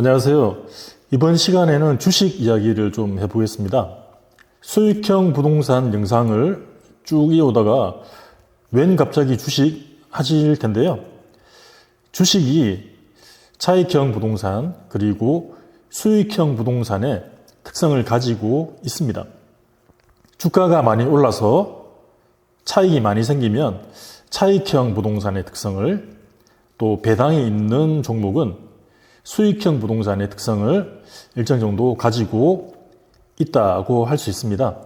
안녕하세요. 이번 시간에는 주식 이야기를 좀 해보겠습니다. 수익형 부동산 영상을 쭉 이어오다가 웬 갑자기 주식 하실 텐데요. 주식이 차익형 부동산 그리고 수익형 부동산의 특성을 가지고 있습니다. 주가가 많이 올라서 차익이 많이 생기면 차익형 부동산의 특성을, 또 배당이 있는 종목은 수익형 부동산의 특성을 일정 정도 가지고 있다고 할 수 있습니다.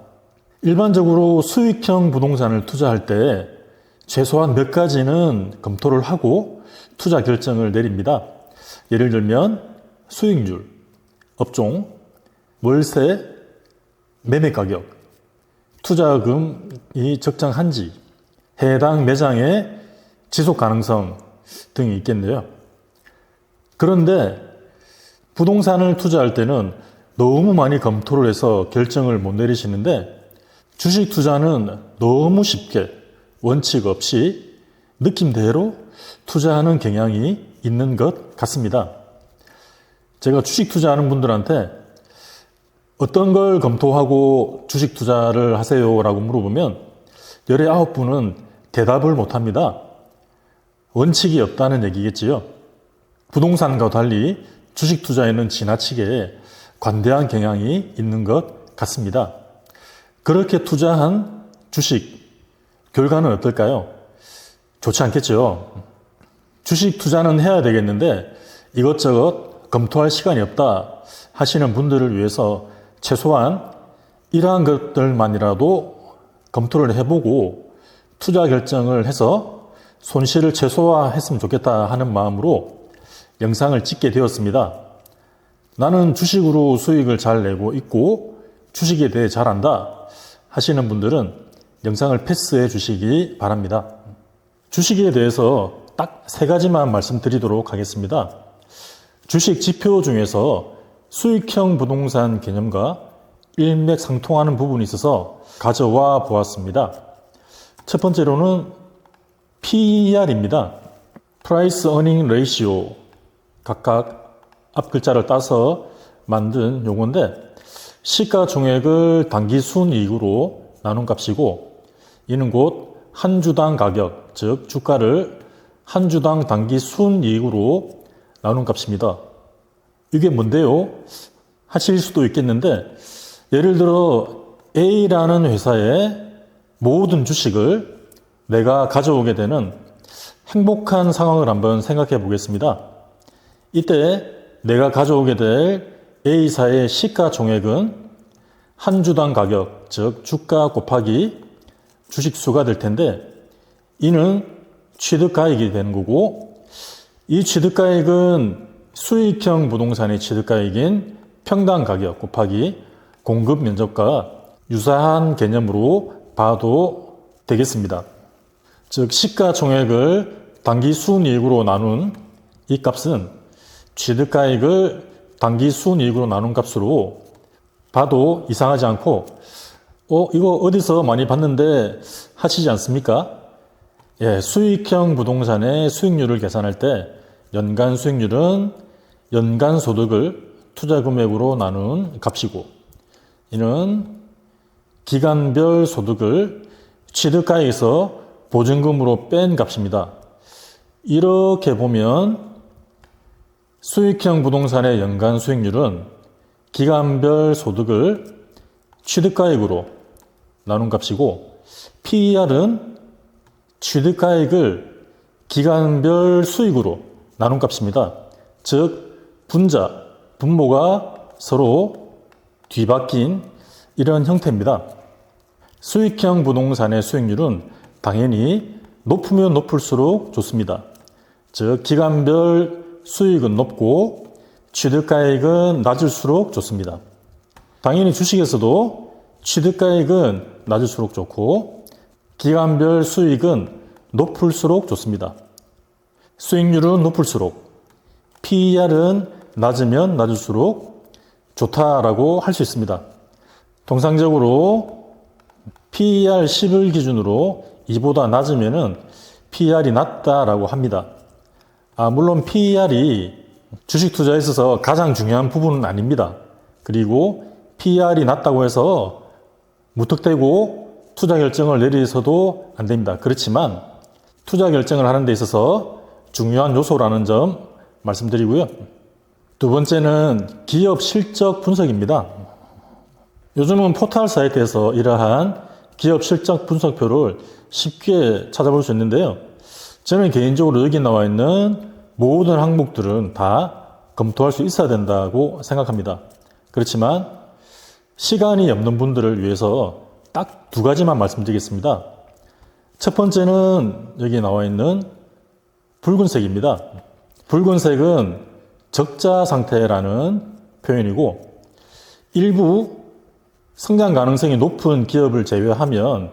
일반적으로 수익형 부동산을 투자할 때 최소한 몇 가지는 검토를 하고 투자 결정을 내립니다. 예를 들면 수익률, 업종, 월세, 매매 가격, 투자금이 적정한지, 해당 매장의 지속 가능성 등이 있겠네요. 그런데 부동산을 투자할 때는 너무 많이 검토를 해서 결정을 못 내리시는데, 주식 투자는 너무 쉽게 원칙 없이 느낌대로 투자하는 경향이 있는 것 같습니다. 제가 주식 투자하는 분들한테 어떤 걸 검토하고 주식 투자를 하세요? 라고 물어보면 19분은 대답을 못 합니다. 원칙이 없다는 얘기겠지요. 부동산과 달리 주식 투자에는 지나치게 관대한 경향이 있는 것 같습니다. 그렇게 투자한 주식, 결과는 어떨까요? 좋지 않겠죠. 주식 투자는 해야 되겠는데 이것저것 검토할 시간이 없다 하시는 분들을 위해서 최소한 이러한 것들만이라도 검토를 해보고 투자 결정을 해서 손실을 최소화했으면 좋겠다 하는 마음으로 영상을 찍게 되었습니다. 나는 주식으로 수익을 잘 내고 있고 주식에 대해 잘 안다 하시는 분들은 영상을 패스해 주시기 바랍니다. 주식에 대해서 딱 3가지만 말씀드리도록 하겠습니다. 주식 지표 중에서 수익형 부동산 개념과 일맥상통하는 부분이 있어서 가져와 보았습니다. 첫 번째로는 PER입니다. Price Earning Ratio. 각각 앞 글자를 따서 만든 용어인데, 시가총액을 당기순이익으로 나눈 값이고, 이는 곧 한 주당 가격, 즉 주가를 한 주당 당기순이익으로 나눈 값입니다. 이게 뭔데요? 하실 수도 있겠는데, 예를 들어 A라는 회사의 모든 주식을 내가 가져오게 되는 행복한 상황을 한번 생각해 보겠습니다. 이때 내가 가져오게 될 A사의 시가총액은 한 주당 가격, 즉 주가 곱하기 주식수가 될 텐데, 이는 취득가액이 되는 거고, 이 취득가액은 수익형 부동산의 취득가액인 평당 가격 곱하기 공급 면적과 유사한 개념으로 봐도 되겠습니다. 즉 시가총액을 당기순이익으로 나눈 이 값은 취득가액을 당기순이익으로 나눈 값으로 봐도 이상하지 않고, 이거 어디서 많이 봤는데 하시지 않습니까? 예, 수익형 부동산의 수익률을 계산할 때 연간 수익률은 연간 소득을 투자 금액으로 나눈 값이고, 이는 기간별 소득을 취득가액에서 보증금으로 뺀 값입니다. 이렇게 보면 수익형 부동산의 연간 수익률은 기간별 소득을 취득가액으로 나눈 값이고, PER은 취득가액을 기간별 수익으로 나눈 값입니다. 즉 분자, 분모가 서로 뒤바뀐 이런 형태입니다. 수익형 부동산의 수익률은 당연히 높으면 높을수록 좋습니다. 즉 기간별 수익은 높고 취득가액은 낮을수록 좋습니다. 당연히 주식에서도 취득가액은 낮을수록 좋고 기간별 수익은 높을수록 좋습니다. 수익률은 높을수록, PER은 낮으면 낮을수록 좋다라고 할 수 있습니다. 통상적으로 PER 10을 기준으로 이보다 낮으면은 PER이 낮다라고 합니다. 물론 PER이 주식 투자에 있어서 가장 중요한 부분은 아닙니다. 그리고 PER이 낮다고 해서 무턱대고 투자 결정을 내리서도 안 됩니다. 그렇지만 투자 결정을 하는 데 있어서 중요한 요소라는 점 말씀드리고요. 두 번째는 기업 실적 분석입니다. 요즘은 포털 사이트에서 이러한 기업 실적 분석표를 쉽게 찾아볼 수 있는데요. 저는 개인적으로 여기 나와 있는 모든 항목들은 다 검토할 수 있어야 된다고 생각합니다. 그렇지만 시간이 없는 분들을 위해서 딱 두 가지만 말씀드리겠습니다. 첫 번째는 여기 나와 있는 붉은색입니다. 붉은색은 적자 상태라는 표현이고 일부 성장 가능성이 높은 기업을 제외하면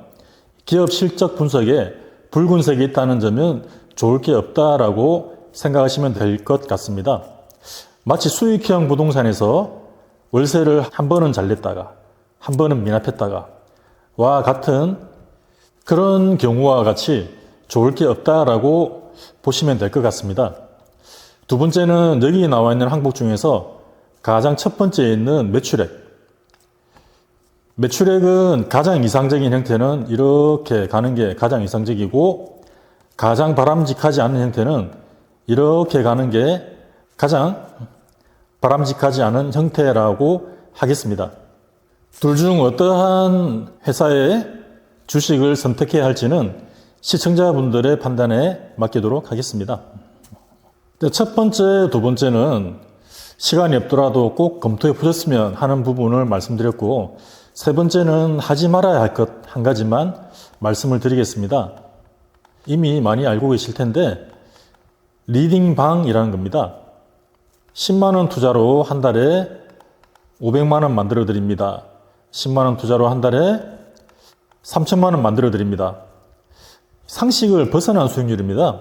기업 실적 분석에 붉은색이 있다는 점은 좋을 게 없다라고 생각하시면 될 것 같습니다. 마치 수익형 부동산에서 월세를 한 번은 잘 냈다가 한 번은 미납했다가 와 같은 그런 경우와 같이 좋을 게 없다라고 보시면 될 것 같습니다. 두 번째는 여기 나와 있는 항목 중에서 가장 첫 번째에 있는 매출액. 매출액은 가장 이상적인 형태는 이렇게 가는 게 가장 이상적이고 가장 바람직하지 않은 형태는 이렇게 가는 게 가장 바람직하지 않은 형태라고 하겠습니다. 둘 중 어떠한 회사의 주식을 선택해야 할지는 시청자분들의 판단에 맡기도록 하겠습니다. 첫 번째, 두 번째는 시간이 없더라도 꼭 검토해 보셨으면 하는 부분을 말씀드렸고 세 번째는 하지 말아야 할 것 한 가지만 말씀을 드리겠습니다. 이미 많이 알고 계실 텐데 리딩방이라는 겁니다. 10만 원 투자로 한 달에 500만 원 만들어 드립니다. 10만 원 투자로 한 달에 3천만 원 만들어 드립니다. 상식을 벗어난 수익률입니다.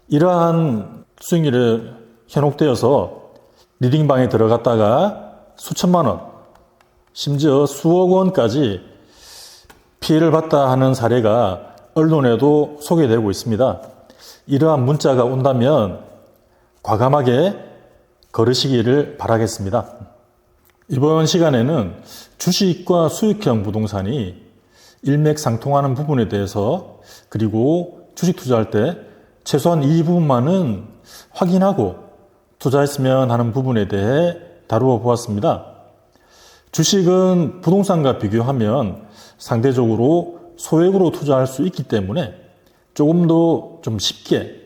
이러한 수익률에 현혹되어서 리딩방에 들어갔다가 수천만 원, 심지어 수억 원까지 피해를 봤다 하는 사례가 언론에도 소개되고 있습니다. 이러한 문자가 온다면 과감하게 걸으시기를 바라겠습니다. 이번 시간에는 주식과 수익형 부동산이 일맥상통하는 부분에 대해서 그리고 주식 투자할 때 최소한 이 부분만은 확인하고 투자했으면 하는 부분에 대해 다루어 보았습니다. 주식은 부동산과 비교하면 상대적으로 소액으로 투자할 수 있기 때문에 조금 더 좀 쉽게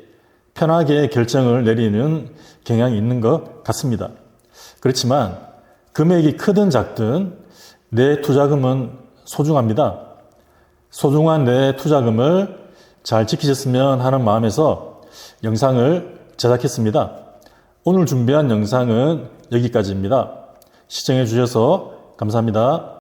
편하게 결정을 내리는 경향이 있는 것 같습니다. 그렇지만 금액이 크든 작든 내 투자금은 소중합니다. 소중한 내 투자금을 잘 지키셨으면 하는 마음에서 영상을 제작했습니다. 오늘 준비한 영상은 여기까지입니다. 시청해 주셔서 감사합니다.